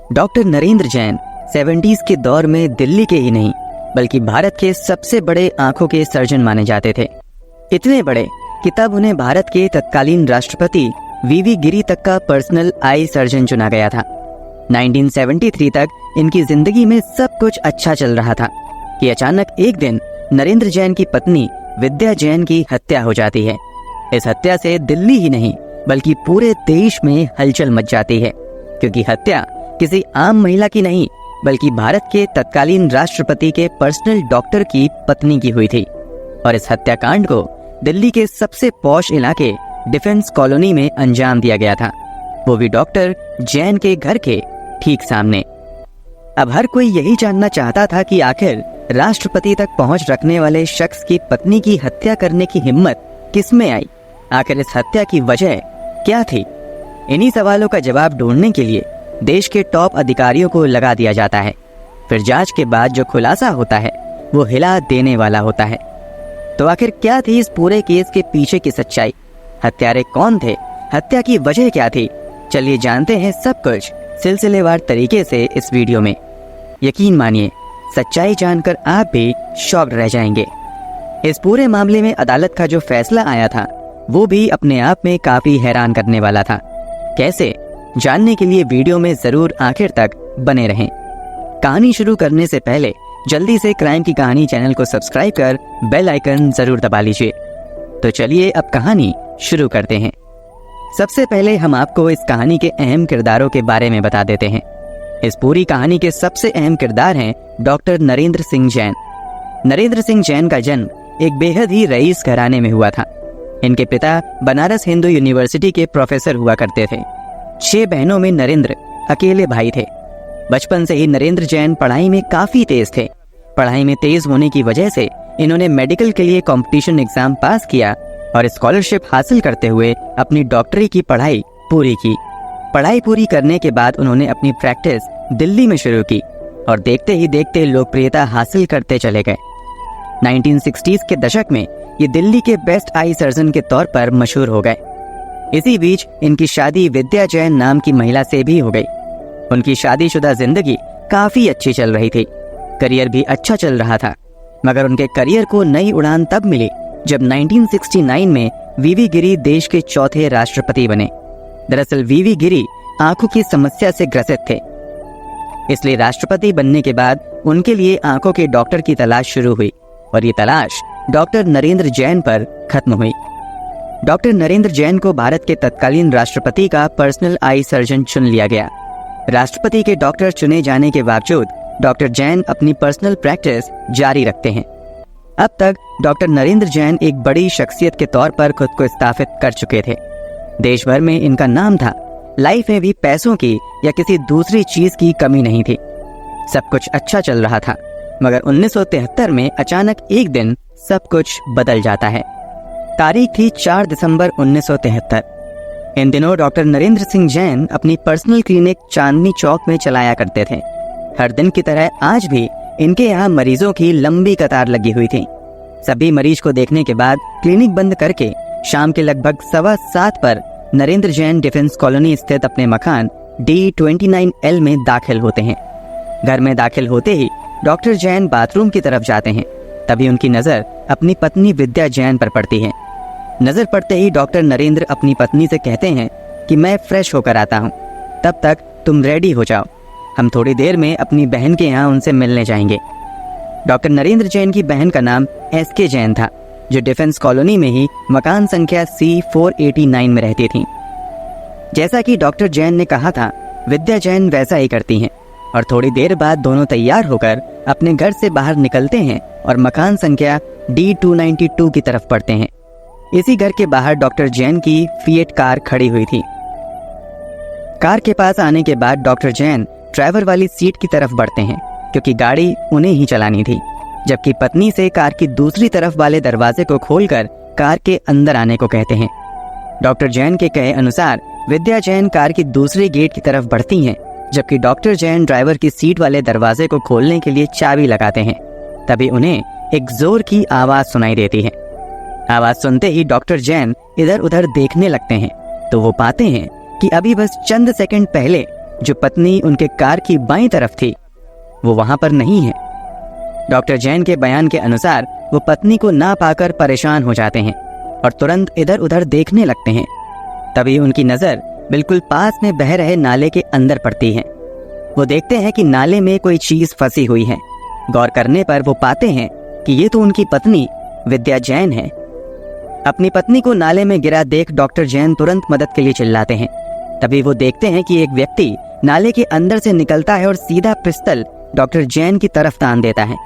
Doctor Narendra Jain 70s के दौर में दिल्ली के ही नहीं बल्कि भारत के सबसे बड़े आंखों के सर्जन माने जाते थे। इतने बड़े कि तब उन्हें भारत के तत्कालीन राष्ट्रपति वीवी गिरी तक का पर्सनल आई सर्जन चुना गया था। 1973 तक इनकी जिंदगी में सब कुछ अच्छा चल रहा था कि अचानक एक दिन नरेंद्र जैन की पत्नी विद्या जैन की हत्या हो जाती है। इस हत्या से दिल्ली ही नहीं बल्कि पूरे देश में हलचल मच जाती है, क्योंकि हत्या किसी आम महिला की नहीं बल्कि भारत के तत्कालीन राष्ट्रपति के पर्सनल डॉक्टर की पत्नी की हुई थी। और इस हत्याकांड को दिल्ली के सबसे पॉश इलाके डिफेंस कॉलोनी में अंजाम दिया गया था, वो भी डॉक्टर जैन के घर के ठीक सामने। अब हर कोई यही जानना चाहता था कि आखिर राष्ट्रपति तक पहुंच रखने वाले शख्स की पत्नी की हत्या करने की हिम्मत किसमें आई, आखिर इस हत्या की वजह क्या थी। इन्हीं सवालों का जवाब ढूंढने के लिए देश के टॉप अधिकारियों को लगा दिया जाता है। फिर जांच के बाद जो खुलासा होता है वो हिला देने वाला होता है। तो आखिर क्या थी इस पूरे केस के पीछे की सच्चाई, हत्यारे कौन थे, हत्या की वजह क्या थी, चलिए जानते हैं सब कुछ सिलसिलेवार तरीके से इस वीडियो में। यकीन मानिए सच्चाई जानकर आप भी शॉक्ड रह जाएंगे। इस पूरे मामले में अदालत का जो फैसला आया था वो भी अपने आप में काफी हैरान करने वाला था। कैसे, जानने के लिए वीडियो में जरूर आखिर तक बने रहें। कहानी शुरू करने से पहले जल्दी से क्राइम की कहानी चैनल को सब्सक्राइब कर बेल आइकन जरूर दबा लीजिए। तो चलिए अब कहानी शुरू करते हैं। सबसे पहले हम आपको इस कहानी के अहम किरदारों के बारे में बता देते हैं। इस पूरी कहानी के सबसे अहम किरदार हैं डॉक्टर नरेंद्र सिंह जैन। नरेंद्र सिंह जैन का जन्म एक बेहद ही रईस घराने में हुआ था। इनके पिता बनारस हिंदू यूनिवर्सिटी के प्रोफेसर हुआ करते थे। 6 बहनों में नरेंद्र अकेले भाई थे। बचपन से ही नरेंद्र जैन पढ़ाई में काफी तेज थे। पढ़ाई में तेज होने की वजह से इन्होंने मेडिकल के लिए कंपटीशन एग्जाम पास किया और स्कॉलरशिप हासिल करते हुए अपनी डॉक्टरी की पढ़ाई पूरी की। पढ़ाई पूरी करने के बाद उन्होंने अपनी प्रैक्टिस दिल्ली में शुरू की और देखते ही देखते लोकप्रियता हासिल करते चले गए। 1960s के दशक में ये दिल्ली के बेस्ट आई सर्जन के तौर पर मशहूर हो गए। इसी बीच इनकी शादी विद्या जैन नाम की महिला से भी हो गई। उनकी शादीशुदा जिंदगी काफी अच्छी चल रही थी, करियर भी अच्छा चल रहा था। मगर उनके करियर को नई उड़ान तब मिली जब 1969 में वीवी गिरी देश के चौथे राष्ट्रपति बने। दरअसल वीवी गिरी आंखों की समस्या से ग्रसित थे, इसलिए राष्ट्रपति बनने के बाद उनके लिए आंखों के डॉक्टर की तलाश शुरू हुई और ये तलाश डॉक्टर नरेंद्र जैन पर खत्म हुई। डॉक्टर नरेंद्र जैन को भारत के तत्कालीन राष्ट्रपति का पर्सनल आई सर्जन चुन लिया गया। राष्ट्रपति के डॉक्टर चुने जाने के बावजूद डॉक्टर जैन अपनी पर्सनल प्रैक्टिस जारी रखते हैं। अब तक डॉक्टर नरेंद्र जैन एक बड़ी शख्सियत के तौर पर खुद को स्थापित कर चुके थे। देश भर में इनका नाम था। लाइफ में भी पैसों की या किसी दूसरी चीज की कमी नहीं थी। सब कुछ अच्छा चल रहा था। मगर 1973 में अचानक एक दिन सब कुछ बदल जाता है। तारीख थी 4 दिसंबर 1973। इन दिनों डॉक्टर नरेंद्र सिंह जैन अपनी पर्सनल क्लिनिक चांदनी चौक में चलाया करते थे। हर दिन की तरह आज भी इनके यहाँ मरीजों की लंबी कतार लगी हुई थी। सभी मरीज को देखने के बाद क्लिनिक बंद करके शाम के लगभग 7:15 पर नरेंद्र जैन डिफेंस कॉलोनी स्थित अपने मकान D29L में दाखिल होते हैं। घर में दाखिल होते ही डॉक्टर जैन बाथरूम की तरफ जाते हैं। तभी उनकी नजर अपनी पत्नी विद्या जैन पर पड़ती है। नजर पड़ते ही डॉक्टर नरेंद्र अपनी पत्नी से कहते हैं कि मैं फ्रेश होकर आता हूँ, तब तक तुम रेडी हो जाओ, हम थोड़ी देर में अपनी बहन के यहाँ उनसे मिलने जाएंगे। डॉक्टर नरेंद्र जैन की बहन का नाम SK जैन था, जो डिफेंस कॉलोनी में ही मकान संख्या C489 में रहती थी। जैसा कि डॉक्टर जैन ने कहा था, विद्या जैन वैसा ही करती हैं और थोड़ी देर बाद दोनों तैयार होकर अपने घर से बाहर निकलते हैं और मकान संख्या D292 की तरफ बढ़ते हैं। इसी घर के बाहर डॉक्टर जैन की फिएट कार खड़ी हुई थी। कार के पास आने के बाद डॉक्टर जैन ड्राइवर वाली सीट की तरफ बढ़ते हैं, क्योंकि गाड़ी उन्हें ही चलानी थी, जबकि पत्नी से कार की दूसरी तरफ वाले दरवाजे को खोलकर कार के अंदर आने को कहते हैं। डॉक्टर जैन के कहे अनुसार विद्या जैन कार की दूसरे गेट की तरफ बढ़ती हैं, जबकि डॉक्टर जैन ड्राइवर की सीट वाले दरवाजे को खोलने के लिए चाबी लगाते हैं। तभी उन्हें एक जोर की आवाज सुनाई देती है। आवाज सुनते ही डॉक्टर जैन इधर उधर देखने लगते हैं तो वो पाते हैं कि अभी बस चंद सेकंड पहले जो पत्नी उनके कार की बाईं तरफ थी, वो वहां पर नहीं है। डॉक्टर जैन के बयान के अनुसार वो पत्नी को ना पाकर परेशान हो जाते हैं और तुरंत इधर उधर देखने लगते हैं। तभी उनकी नजर बिल्कुल पास में बह रहे नाले के अंदर पड़ती है। वो देखते हैं कि नाले में कोई चीज फंसी हुई है। गौर करने पर वो पाते हैं कि ये तो उनकी पत्नी विद्या जैन है। अपनी पत्नी को नाले में गिरा देख डॉक्टर जैन तुरंत मदद के लिए चिल्लाते हैं। तभी वो देखते हैं कि एक व्यक्ति नाले के अंदर से निकलता है और सीधा पिस्टल डॉक्टर जैन की तरफ तान देता है,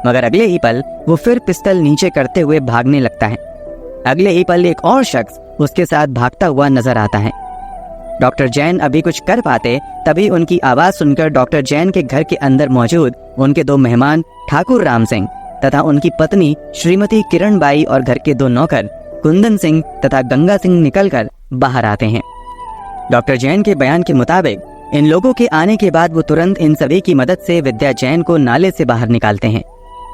मगर अगले ही पल वो फिर पिस्टल नीचे करते हुए भागने लगता है। अगले ही पल एक और शख्स उसके साथ भागता हुआ नजर आता है। डॉक्टर जैन अभी कुछ कर पाते तभी उनकी आवाज सुनकर डॉक्टर जैन के घर के अंदर मौजूद उनके 2 मेहमान ठाकुर राम सिंह तथा उनकी पत्नी श्रीमती किरण बाई और घर के 2 नौकर कुंदन सिंह तथा गंगा सिंह निकलकर बाहर आते हैं। डॉक्टर जैन के बयान के मुताबिक इन लोगों के आने के बाद वो तुरंत इन सभी की मदद से विद्या जैन को नाले से बाहर निकालते हैं।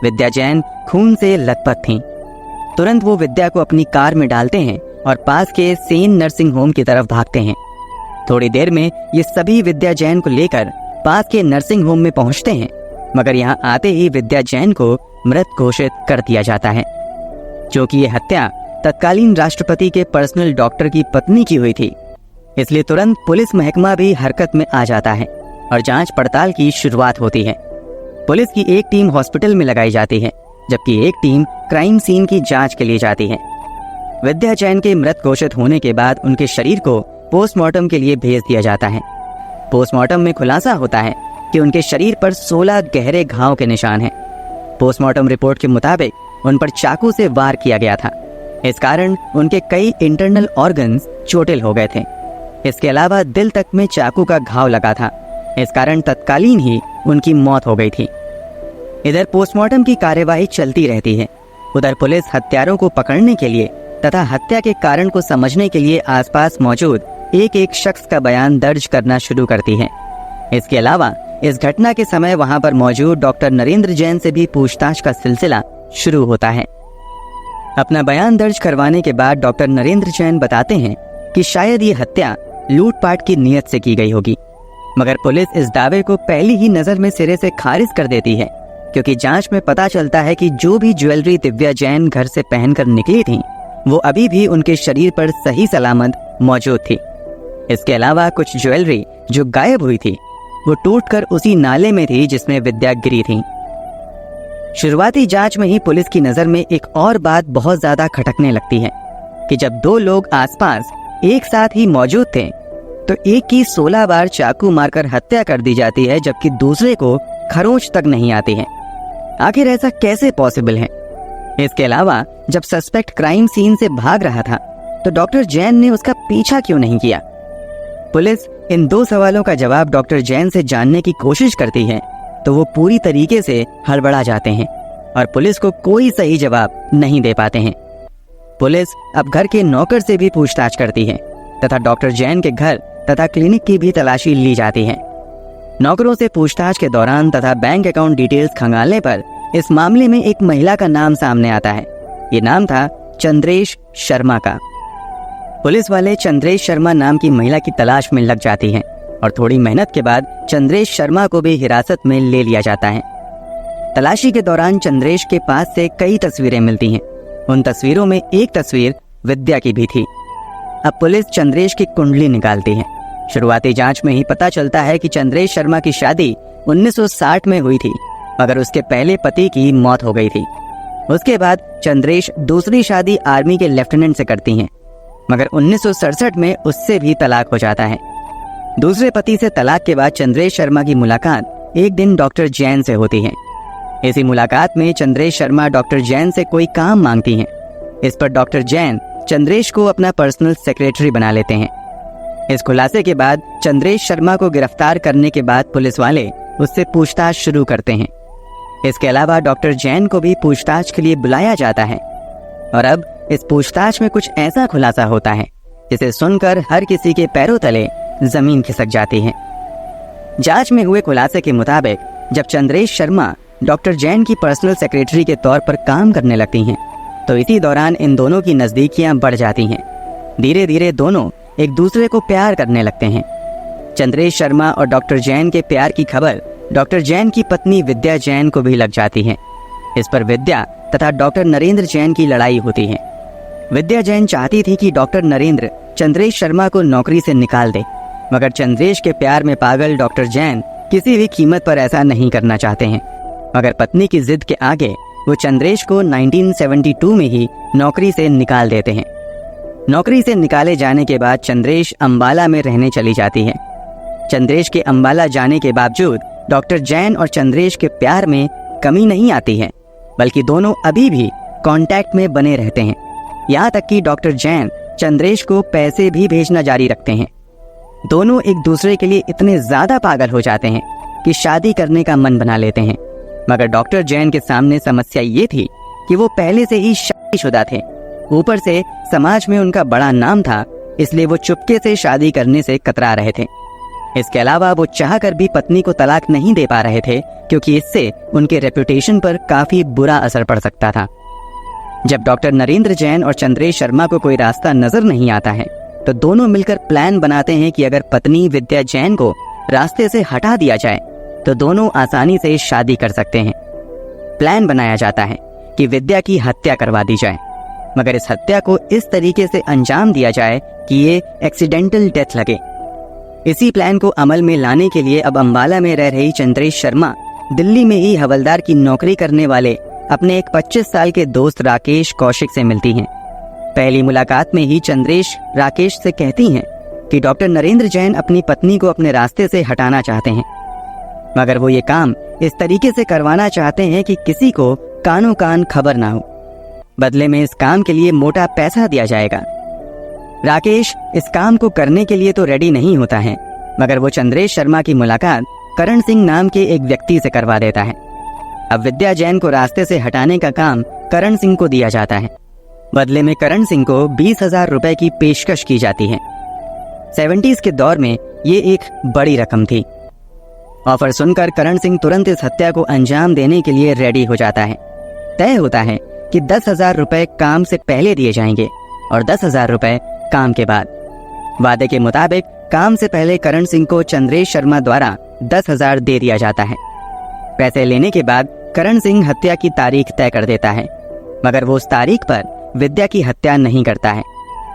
विद्या जैन खून से लथपथ थीं। तुरंत वो विद्या को अपनी कार में डालते हैं और पास के सेन नर्सिंग होम की तरफ भागते हैं। थोड़ी देर में ये सभी विद्या जैन को लेकर पास के नर्सिंग होम में पहुंचते हैं, मगर यहाँ आते ही विद्या जैन को मृत घोषित कर दिया जाता है। क्योंकि ये हत्या तत्कालीन राष्ट्रपति के पर्सनल डॉक्टर की पत्नी की हुई थी, इसलिए तुरंत पुलिस महकमा भी हरकत में आ जाता है और जांच पड़ताल की शुरुआत होती है। पुलिस की एक टीम हॉस्पिटल में लगाई जाती है, जबकि एक टीम क्राइम सीन की जांच के लिए जाती है। विद्या जैन के मृत घोषित होने के बाद उनके शरीर को पोस्टमार्टम के लिए भेज दिया जाता है। पोस्टमार्टम में खुलासा होता है कि उनके शरीर पर 16 गहरे घाव के निशान हैं। पोस्टमार्टम रिपोर्ट के मुताबिक उन पर चाकू से वार किया गया था। इस कारण उनके कई इंटरनल ऑर्गन्स चोटिल हो गए थे। इसके अलावा दिल तक में चाकू का घाव लगा था। इस कारण तत्कालीन ही उनकी मौत हो गई थी। इधर पोस्टमार्टम की कार्यवाही चलती रहती है। उधर पुलिस हत्यारों को पकड़ने के लिए तथा हत्या के कारण को समझने के लिए आसपास मौजूद एक एक शख्स का बयान दर्ज करना शुरू करती है। इसके अलावा इस घटना के समय वहां पर मौजूद डॉक्टर नरेंद्र जैन से भी पूछताछ का सिलसिला शुरू होता है। अपना बयान दर्ज करवाने के बाद डॉक्टर नरेंद्र जैन बताते हैं कि शायद ये हत्या लूटपाट की नीयत से की गई होगी, मगर पुलिस इस दावे को पहली ही नजर में सिरे से खारिज कर देती है, क्योंकि जांच में पता चलता है कि जो भी ज्वेलरी दिव्या जैन घर से पहनकर निकली थी वो अभी भी उनके शरीर पर सही सलामत मौजूद थी। इसके अलावा कुछ ज्वेलरी जो गायब हुई थी वो टूटकर उसी नाले में थी जिसमें विद्या गिरी थी। शुरुआती जांच में ही पुलिस की नजर में एक और बात बहुत ज्यादा खटकने लगती है कि जब 2 लोग आसपास एक साथ ही मौजूद थे तो एक की 16 बार चाकू मारकर हत्या कर दी जाती है, जबकि दूसरे को खरोंच तक नहीं आती है। आखिर ऐसा कैसे पॉसिबल है? इसके अलावा जब सस्पेक्ट क्राइम सीन से भाग रहा था तो डॉक्टर जैन ने उसका पीछा क्यों नहीं किया? पुलिस इन 2 सवालों का जवाब डॉक्टर जैन से जानने की कोशिश करती है तो वो पूरी तरीके से हड़बड़ा जाते हैं और पुलिस को कोई सही जवाब नहीं दे पाते हैं। पुलिस अब घर के नौकर से भी पूछताछ करती है तथा डॉक्टर जैन के घर तथा क्लिनिक की भी तलाशी ली जाती है। नौकरों से पूछताछ के दौरान तथा बैंक अकाउंट डिटेल्स खंगालने पर इस मामले में एक महिला का नाम सामने आता है। ये नाम था चंद्रेश शर्मा का। पुलिस वाले चंद्रेश शर्मा नाम की महिला की तलाश में लग जाती हैं और थोड़ी मेहनत के बाद चंद्रेश शर्मा को भी हिरासत में ले लिया जाता है। तलाशी के दौरान चंद्रेश के पास से कई तस्वीरें मिलती हैं। उन तस्वीरों में एक तस्वीर विद्या की भी थी। अब पुलिस चंद्रेश की कुंडली निकालती है। शुरुआती जांच में ही पता चलता है कि चंद्रेश शर्मा की शादी 1960 में हुई थी, मगर उसके पहले पति की मौत हो गई थी। उसके बाद चंद्रेश दूसरी शादी आर्मी के लेफ्टिनेंट से करती हैं, मगर 1967 में उससे भी तलाक हो जाता है। दूसरे पति से तलाक के बाद चंद्रेश शर्मा की मुलाकात एक दिन डॉक्टर जैन से होती है। इसी मुलाकात में चंद्रेश शर्मा डॉक्टर जैन से कोई काम मांगती हैं। इस पर डॉक्टर जैन चंद्रेश को अपना पर्सनल सेक्रेटरी बना लेते हैं। इस खुलासे के बाद चंद्रेश शर्मा को गिरफ्तार करने के बाद पुलिस वाले उससे पूछताछ शुरू करते हैं। इसके अलावा डॉक्टर जैन को भी पूछताछ के लिए बुलाया जाता है और अब इस पूछताछ में कुछ ऐसा खुलासा होता है जिसे सुनकर हर किसी के पैरों तले जमीन खिसक जाती है। जांच में हुए खुलासे के मुताबिक जब चंद्रेश शर्मा डॉक्टर जैन की पर्सनल सेक्रेटरी के तौर पर काम करने लगती हैं तो इसी दौरान इन दोनों की नजदीकियां बढ़ जाती हैं। धीरे धीरे दोनों एक दूसरे को प्यार करने लगते हैं। चंद्रेश शर्मा और डॉक्टर जैन के प्यार की खबर डॉक्टर जैन की पत्नी विद्या जैन को भी लग जाती है। इस पर विद्या तथा डॉक्टर नरेंद्र जैन की लड़ाई होती है। विद्या जैन चाहती थी कि डॉक्टर नरेंद्र चंद्रेश शर्मा को नौकरी से निकाल दे, मगर चंद्रेश के प्यार में पागल डॉक्टर जैन किसी भी कीमत पर ऐसा नहीं करना चाहते हैं। मगर पत्नी की जिद के आगे वो चंद्रेश को 1972 में ही नौकरी से निकाल देते हैं। नौकरी से निकाले जाने के बाद चंद्रेश अंबाला में रहने चली जाती है। चंद्रेश के अंबाला जाने के बावजूद डॉक्टर जैन और चंद्रेश के प्यार में कमी नहीं आती है, बल्कि दोनों अभी भी कांटेक्ट में बने रहते हैं। यहाँ तक कि डॉक्टर जैन चंद्रेश को पैसे भी भेजना जारी रखते हैं। दोनों एक दूसरे के लिए इतने ज्यादा पागल हो जाते हैं कि शादी करने का मन बना लेते हैं। मगर डॉक्टर जैन के सामने समस्या ये थी कि वो पहले से ही शादीशुदा थे। ऊपर से समाज में उनका बड़ा नाम था, इसलिए वो चुपके से शादी करने से कतरा रहे थे। इसके अलावा वो चाहकर भी पत्नी को तलाक नहीं दे पा रहे थे, क्योंकि इससे उनके रेपुटेशन पर काफी बुरा असर पड़ सकता था। जब डॉक्टर नरेंद्र जैन और चंद्रेश शर्मा को कोई रास्ता नजर नहीं आता है, तो दोनों मिलकर प्लान बनाते हैं कि अगर पत्नी विद्या जैन को रास्ते से हटा दिया जाए तो दोनों आसानी से शादी कर सकते हैं। प्लान बनाया जाता है कि विद्या की हत्या करवा दी जाए, मगर इस हत्या को इस तरीके से अंजाम दिया जाए कि ये एक्सीडेंटल डेथ लगे। इसी प्लान को अमल में लाने के लिए अब अंबाला में रह रही चंद्रेश शर्मा दिल्ली में ही हवलदार की नौकरी करने वाले अपने एक 25 साल के दोस्त राकेश कौशिक से मिलती हैं। पहली मुलाकात में ही चंद्रेश राकेश से कहती हैं कि डॉक्टर नरेंद्र जैन अपनी पत्नी को अपने रास्ते से हटाना चाहते हैं, मगर वो ये काम इस तरीके से करवाना चाहते हैं कि किसी को कानों कान खबर ना हो। बदले में इस काम के लिए मोटा पैसा दिया जाएगा। राकेश इस काम को करने के लिए तो रेडी नहीं होता है, मगर वो चंद्रेश शर्मा की मुलाकात करण सिंह नाम के एक व्यक्ति से करवा देता है। अब विद्या जैन को रास्ते से हटाने का काम करण सिंह को दिया जाता है। बदले में करण सिंह को 20,000 रुपए की पेशकश की जाती है। 70s के दौर में ये एक बड़ी रकम थी। ऑफर सुनकर करण सिंह तुरंत इस हत्या को अंजाम देने के लिए रेडी हो जाता है। तय होता है कि 10,000 रुपए काम से पहले दिए जाएंगे और 10,000 रुपए काम के बाद। वादे के मुताबिक काम से पहले करण सिंह को चंद्रेश शर्मा द्वारा 10,000 दे दिया जाता है। पैसे लेने के बाद करण सिंह हत्या की तारीख तय कर देता है, मगर वो उस तारीख पर विद्या की हत्या नहीं करता है,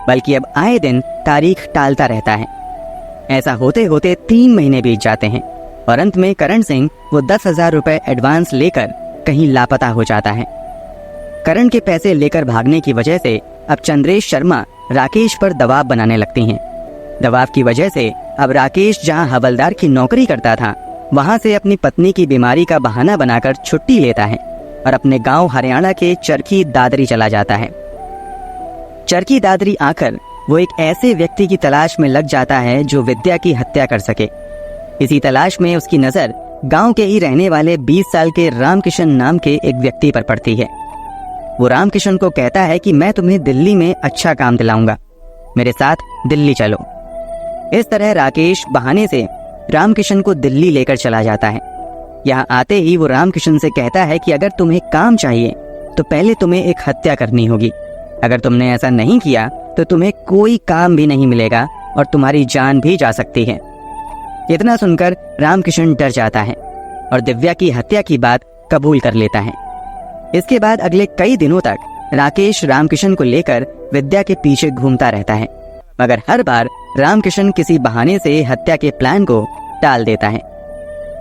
बल्कि अब आए दिन तारीख टालता रहता है। ऐसा होते होते 3 महीने बीत जाते हैं और अंत में करण सिंह वो 10,000 रुपए एडवांस लेकर कहीं लापता हो जाता है। करण के पैसे लेकर भागने की वजह से अब चंद्रेश शर्मा राकेश पर दबाव बनाने लगती हैं। दबाव की वजह से अब राकेश जहां हवलदार की नौकरी करता था, वहां से अपनी पत्नी की बीमारी का बहाना बनाकर छुट्टी लेता है और अपने गांव हरियाणा के चरखी दादरी चला जाता है। चरखी दादरी आकर वो एक ऐसे व्यक्ति की तलाश में लग जाता है जो विद्या की हत्या कर सके। इसी तलाश में उसकी नजर गांव के ही रहने वाले 20 साल के रामकिशन नाम के एक व्यक्ति पर पड़ती है। वो रामकिशन को कहता है कि मैं तुम्हें दिल्ली में अच्छा काम दिलाऊंगा, मेरे साथ दिल्ली चलो। इस तरह राकेश बहाने से रामकिशन को दिल्ली लेकर चला जाता है। यहाँ आते ही वो रामकिशन से कहता है कि अगर तुम्हें काम चाहिए तो पहले तुम्हें एक हत्या करनी होगी। अगर तुमने ऐसा नहीं किया तो तुम्हें कोई काम भी नहीं मिलेगा और तुम्हारी जान भी जा सकती है। इतना सुनकर रामकिशन डर जाता है और दिव्या की हत्या की बात कबूल कर लेता है। इसके बाद अगले कई दिनों तक राकेश रामकिशन को लेकर विद्या के पीछे घूमता रहता है, मगर हर बार रामकिशन किसी बहाने से हत्या के प्लान को टाल देता है।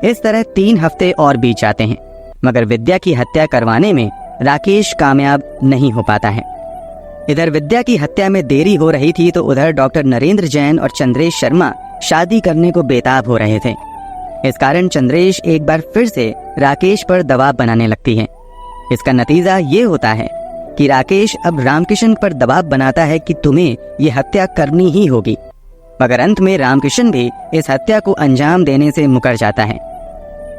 इस तरह 3 हफ्ते और बीत जाते हैं, मगर विद्या की हत्या करवाने में राकेश कामयाब नहीं हो पाता है। इधर विद्या की हत्या में देरी हो रही थी तो उधर डॉक्टर नरेंद्र जैन और चंद्रेश शर्मा शादी करने को बेताब हो रहे थे। इस कारण चंद्रेश एक बार फिर से राकेश पर दबाव बनाने लगती है। इसका नतीजा ये होता है कि राकेश अब रामकिशन पर दबाव बनाता है कि तुम्हें ये हत्या करनी ही होगी, मगर अंत में रामकिशन भी इस हत्या को अंजाम देने से मुकर जाता है।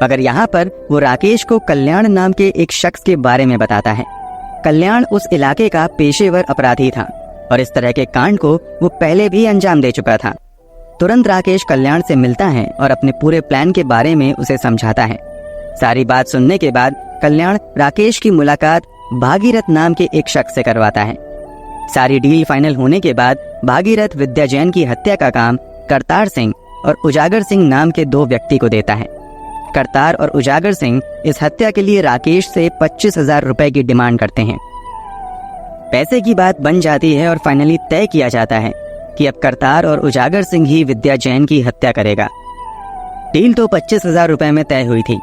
मगर यहाँ पर वो राकेश को कल्याण नाम के एक शख्स के बारे में बताता है। कल्याण उस इलाके का पेशेवर अपराधी था और इस तरह के कांड को वो पहले भी अंजाम दे चुका था। तुरंत राकेश कल्याण से मिलता है और अपने पूरे प्लान के बारे में उसे समझाता है। सारी बात सुनने के बाद कल्याण राकेश की मुलाकात भागीरथ नाम के एक शख्स से करवाता है। सारी डील फाइनल होने के बाद भागीरथ विद्या जैन की हत्या का काम करतार सिंह और उजागर सिंह नाम के 2 व्यक्ति को देता है। करतार और उजागर सिंह इस हत्या के लिए राकेश से 25,000 रुपए की डिमांड करते हैं। पैसे की बात बन जाती है और फाइनली तय किया जाता है कि अब करतार और उजागर सिंह ही विद्या जैन की हत्या करेगा। डील तो 25,000 रुपए में तय हुई थी,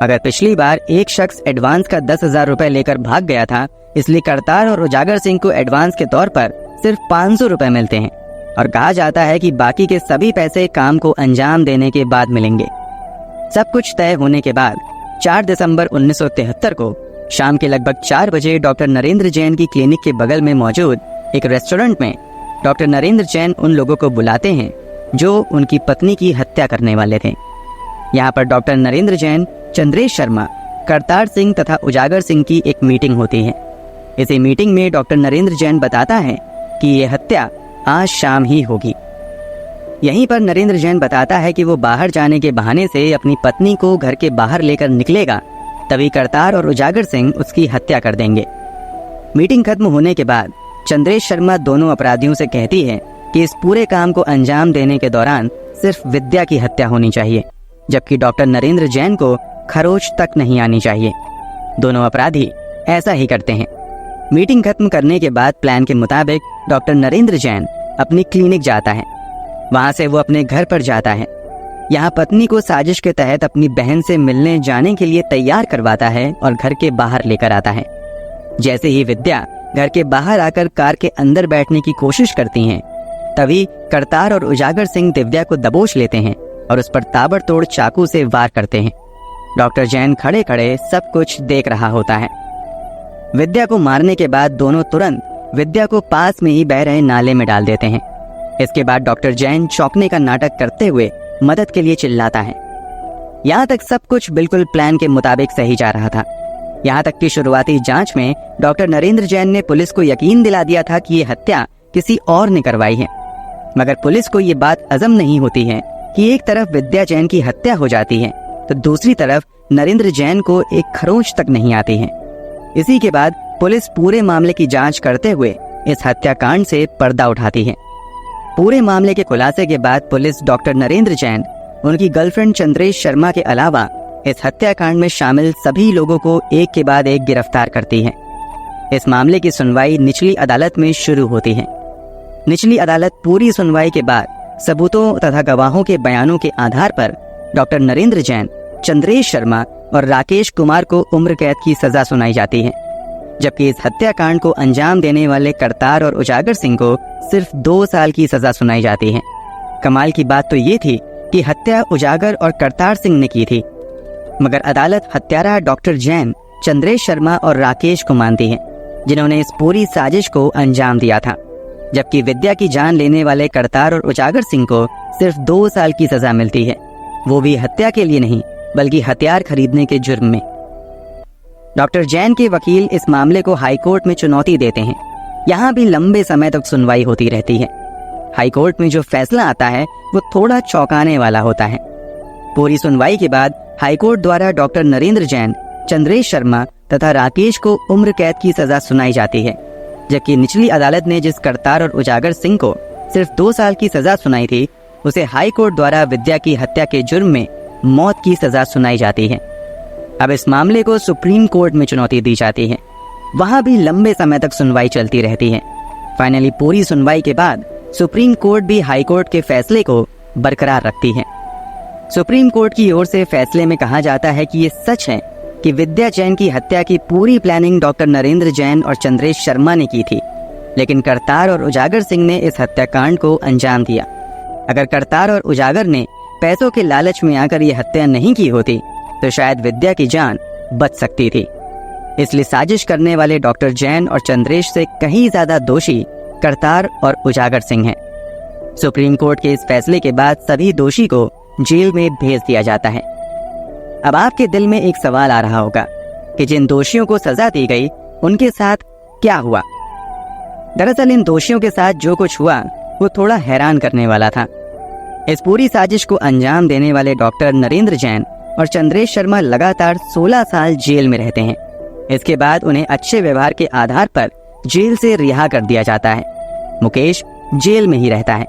मगर पिछली बार एक शख्स एडवांस का 10,000 रुपए लेकर भाग गया था, इसलिए करतार और उजागर सिंह को एडवांस के तौर पर सिर्फ 500 रुपए मिलते हैं और कहा जाता है कि बाकी के सभी पैसे काम को अंजाम देने के बाद मिलेंगे। सब कुछ तय होने के बाद 4 दिसंबर 1973 को शाम के लगभग 4 बजे डॉक्टर नरेंद्र जैन की क्लिनिक के बगल में मौजूद एक रेस्टोरेंट में डॉक्टर नरेंद्र जैन उन लोगों को बुलाते हैं जो उनकी पत्नी की हत्या करने वाले थे। यहाँ पर डॉक्टर नरेंद्र जैन, चंद्रेश शर्मा, करतार सिंह तथा उजागर सिंह की एक मीटिंग होती है। इसी मीटिंग में डॉक्टर नरेंद्र जैन बताता है कि ये हत्या आज शाम ही होगी। यहीं पर नरेंद्र जैन बताता है कि वो बाहर जाने के बहाने से अपनी पत्नी को घर के बाहर लेकर निकलेगा, तभी करतार और उजागर सिंह उसकी हत्या कर देंगे। मीटिंग खत्म होने के बाद चंद्रेश शर्मा दोनों अपराधियों से कहती है कि इस पूरे काम को अंजाम देने के दौरान सिर्फ विद्या की हत्या होनी चाहिए, जबकि डॉक्टर नरेंद्र जैन को खरोच तक नहीं आनी चाहिए। दोनों अपराधी ऐसा ही करते हैं। मीटिंग खत्म करने के बाद प्लान के मुताबिक डॉक्टर नरेंद्र जैन अपनी क्लिनिक जाता है। वहां से वो अपने घर पर जाता है। यहाँ पत्नी को साजिश के तहत अपनी बहन से मिलने जाने के लिए तैयार करवाता है और घर के बाहर लेकर आता है। जैसे ही विद्या घर के बाहर आकर कार के अंदर बैठने की कोशिश करती हैं, तभी करतार और उजागर सिंह दिव्या को दबोच लेते हैं और उस पर ताबड़तोड़ चाकू से वार करते हैं। डॉक्टर जैन खड़े खड़े सब कुछ देख रहा होता है। विद्या को मारने के बाद दोनों तुरंत विद्या को पास में ही बह रहे नाले में डाल देते हैं। इसके बाद डॉक्टर जैन चौंकने का नाटक करते हुए मदद के लिए चिल्लाता है। यहाँ तक सब कुछ बिल्कुल प्लान के मुताबिक सही जा रहा था। यहाँ तक कि शुरुआती जांच में डॉक्टर नरेंद्र जैन ने पुलिस को यकीन दिला दिया था कि ये हत्या किसी और ने करवाई है। मगर पुलिस को ये बात हजम नहीं होती है कि एक तरफ विद्या जैन की हत्या हो जाती है तो दूसरी तरफ नरेंद्र जैन को एक खरोंच तक नहीं आती है। इसी के बाद पुलिस पूरे मामले की जांच करते हुए इस हत्याकांड से पर्दा उठाती है। पूरे मामले के खुलासे के बाद पुलिस डॉक्टर नरेंद्र जैन, उनकी गर्लफ्रेंड चंद्रेश शर्मा के अलावा इस हत्याकांड में शामिल सभी लोगों को एक के बाद एक गिरफ्तार करती है। इस मामले की सुनवाई निचली अदालत में शुरू होती है। निचली अदालत पूरी सुनवाई के बाद सबूतों तथा गवाहों के बयानों के आधार पर डॉक्टर नरेंद्र जैन, चंद्रेश शर्मा और राकेश कुमार को उम्र कैद की सजा सुनाई जाती है, जबकि इस हत्याकांड को अंजाम देने वाले करतार और उजागर सिंह को सिर्फ 2 साल की सजा सुनाई जाती है। कमाल की बात तो ये थी कि हत्या उजागर और करतार सिंह ने की थी, मगर अदालत हत्यारा डॉक्टर जैन, चंद्रेश शर्मा और राकेश को मानती है, जिन्होंने इस पूरी साजिश को अंजाम दिया था, जबकि विद्या की जान लेने वाले करतार और उजागर सिंह को सिर्फ 2 साल की सजा मिलती है, वो भी हत्या के लिए नहीं बल्कि हथियार खरीदने के जुर्म में। डॉक्टर जैन के वकील इस मामले को हाईकोर्ट में चुनौती देते हैं। यहाँ भी लंबे समय तक सुनवाई होती रहती है। हाईकोर्ट में जो फैसला आता है वो थोड़ा चौंकाने वाला होता है। पूरी सुनवाई के बाद हाईकोर्ट द्वारा डॉक्टर नरेंद्र जैन, चंद्रेश शर्मा तथा राकेश को उम्र कैद की सजा सुनाई जाती है, जबकि निचली अदालत ने जिस करतार और उजागर सिंह को सिर्फ 2 साल की सजा सुनाई थी, उसे हाईकोर्ट द्वारा विद्या की हत्या के जुर्म में मौत की सजा सुनाई जाती है। अब इस मामले को सुप्रीम कोर्ट में चुनौती दी जाती है। वहां भी लंबे समय तक सुनवाई चलती रहती है। फाइनली पूरी सुनवाई के बाद सुप्रीम कोर्ट भी हाई कोर्ट के फैसले को बरकरार रखती है। सुप्रीम कोर्ट की ओर से फैसले में कहा जाता है कि ये सच है कि विद्या जैन की हत्या की पूरी प्लानिंग डॉक्टर नरेंद्र जैन और चंद्रेश शर्मा ने की थी, लेकिन करतार और उजागर सिंह ने इस हत्याकांड को अंजाम दिया। अगर करतार और उजागर ने पैसों के लालच में आकर ये हत्या नहीं की होती तो शायद विद्या की जान बच सकती थी। इसलिए साजिश करने वाले डॉक्टर जैन और चंद्रेश से कहीं ज्यादा दोषी करतार और उजागर सिंह हैं। सुप्रीम कोर्ट के इस फैसले के बाद सभी दोषी को जेल में भेज दिया जाता है। अब आपके दिल में एक सवाल आ रहा होगा कि जिन दोषियों को सजा दी गई उनके साथ क्या हुआ। दरअसल इन दोषियों के साथ जो कुछ हुआ वो थोड़ा हैरान करने वाला था। इस पूरी साजिश को अंजाम देने वाले डॉक्टर नरेंद्र जैन और चंद्रेश शर्मा लगातार 16 साल जेल में रहते हैं। इसके बाद उन्हें अच्छे व्यवहार के आधार पर जेल से रिहा कर दिया जाता है। मुकेश जेल में ही रहता है।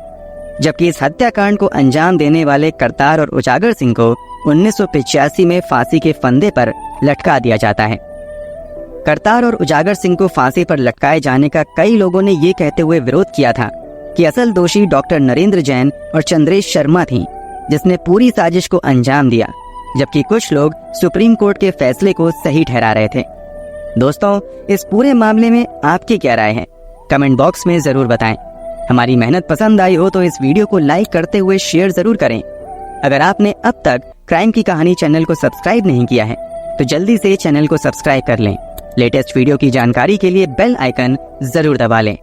जबकि इस हत्याकांड को अंजाम देने वाले करतार और उजागर सिंह को 1985 में फांसी के फंदे पर लटका दिया जाता है। करतार और उजागर सिंह को फांसी पर लटकाए जाने का कई लोगों ने ये कहते हुए विरोध किया था कि असल दोषी डॉक्टर नरेंद्र जैन और चंद्रेश शर्मा थी, जिसने पूरी साजिश को अंजाम दिया, जबकि कुछ लोग सुप्रीम कोर्ट के फैसले को सही ठहरा रहे थे। दोस्तों, इस पूरे मामले में आपकी क्या राय है? कमेंट बॉक्स में जरूर बताएं। हमारी मेहनत पसंद आई हो तो इस वीडियो को लाइक करते हुए शेयर जरूर करें। अगर आपने अब तक क्राइम की कहानी चैनल को सब्सक्राइब नहीं किया है तो जल्दी से चैनल को सब्सक्राइब कर लें। लेटेस्ट वीडियो की जानकारी के लिए बेल आइकन जरूर दबा लें।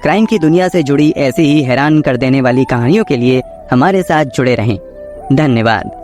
क्राइम की दुनिया से जुड़ी ऐसी ही हैरान कर देने वाली कहानियों के लिए हमारे साथ जुड़े रहें। धन्यवाद।